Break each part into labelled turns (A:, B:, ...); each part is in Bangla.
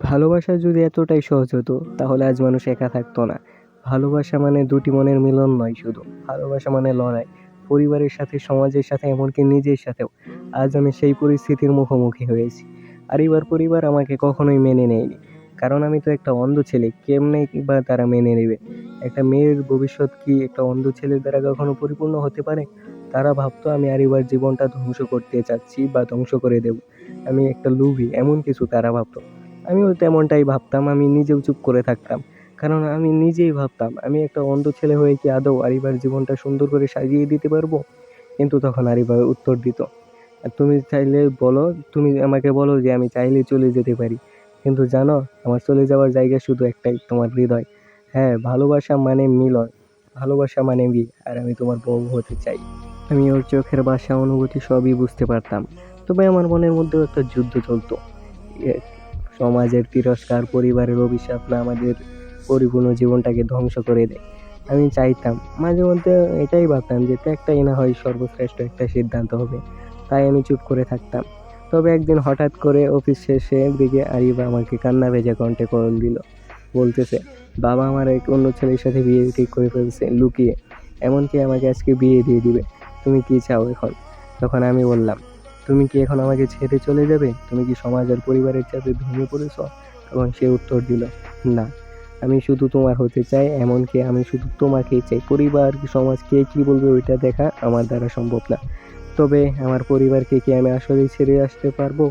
A: ভালোবাসা যদি এতটাই সহজ হতো তাহলে আজ মানুষ একা থাকতো না। ভালোবাসা মানে দুটি মনের মিলন নয় শুধু। ভালোবাসা মানে লড়াই। পরিবারের সাথে, সমাজের সাথে, এমনকি নিজের সাথেও। আজ আমি সেই পরিস্থিতির মুখোমুখি হয়েছি। আর এবার পরিবার আমাকে কখনোই মেনে নেয়নি। কারণ আমি তো একটা অন্ধ ছেলে। কেমনেই বা তারা মেনে নেবে? একটা মেয়ের ভবিষ্যৎ কি একটা অন্ধ ছেলের দ্বারা কখনো পরিপূর্ণ হতে পারে? তারা ভাবতো আমি আরিবার জীবনটা ধ্বংস করতে চাচ্ছি বা ধ্বংস করে দেব। আমি একটা লোভী, এমন কিছু তারা ভাবতো। আমিও তেমনটাই ভাবতাম। আমি নিজেও চুপ করে থাকতাম। কারণ আমি নিজেই ভাবতাম, আমি একটা অন্ধ ছেলে হয়ে কি আদৌ আরিবার জীবনটা সুন্দর করে সাজিয়ে দিতে পারবো? কিন্তু তখন আরিবা উত্তর দিত, তুমি চাইলে বলো, তুমি আমাকে বলো যে আমি চাইলেই চলে যেতে পারি। কিন্তু জানো, আমার চলে যাওয়ার জায়গা শুধু একটাই, তোমার হৃদয়। হ্যাঁ, ভালোবাসা মানে মিলন। ভালোবাসা মানে বিয়ে। আর আমি তোমার বউ হতে চাই। আমি ওর চোখের ভাষা, অনুভূতি সবই বুঝতে পারতাম। তবে আমার মনের মধ্যেও একটা যুদ্ধ চলতো। এ সমাজের তিরস্কার, পরিবারের অভিশাপ না আমাদের পরিপূর্ণ জীবনটাকে ধ্বংস করে দেয়। আমি চাইতাম, মাঝে মধ্যে এটাই ভাবতাম যে ত্যাগটাই না হয় সর্বশ্রেষ্ঠ একটা সিদ্ধান্ত হবে। তাই আমি চুপ করে থাকতাম। তবে একদিন হঠাৎ করে অফিস শেষের দিকে আরিবা আমাকে কান্না ভেজা কণ্ঠে কল দিল। বলতেছে, বাবা আমার এক অন্য ছেলের সাথে বিয়ে ঠিক করে ফেলছে লুকিয়ে। এমনকি আমাকে আজকে বিয়ে দিয়ে দিবে। তুমি কি চাও এখন? তখন আমি বললাম, তুমি কি এখন আমাকে ছেড়ে চলে যাবে? তুমি কি সমাজ আর পরিবারের চাপে ভেঙে পড়েছ? তখন সে উত্তর দিল, না, আমি শুধু তোমার হতে চাই, এমনকি আমি শুধু তোমাকেই চাই। পরিবার, সমাজ কে কি বলবে ওইটা দেখা আমার দ্বারা সম্ভব না। তবে আমার পরিবারকে কি আমি আসলেই ছেড়ে আসতে পারবো?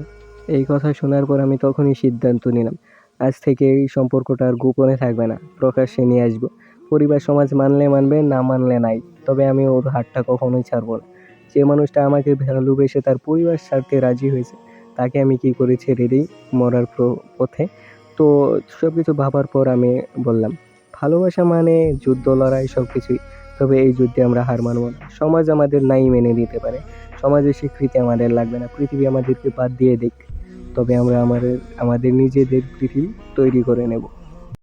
A: এই কথা শোনার পর আমি তখনই সিদ্ধান্ত নিলাম, আজ থেকে এই সম্পর্কটা আর গোপনে থাকবে না, প্রকাশ্যে নিয়ে আসবো। পরিবার সমাজ মানলে মানবে, না মানলে নাই। তবে আমি ওর হাতটা কখনোই ছাড়বো না। যে মানুষটা আমাকে ভালোবেসে তার পরিবার ছাড়তে রাজি হয়েছে, তাকে আমি কি করে ছেড়ে দিই মরার পথে? তো সবকিছু ভাবার পর আমি বললাম, ভালোবাসা মানে যুদ্ধ, লড়াই সবকিছুই। তবে এই যুদ্ধে আমরা হার মানবো না। সমাজ আমাদের নাই মেনে নিতে পারে, সমাজের স্বীকৃতি আমাদের লাগবে না, পৃথিবী আমাদেরকে বাদ দিয়ে দিক, তবে আমরা আমাদের নিজেদের পৃথিবী তৈরি করে নেব।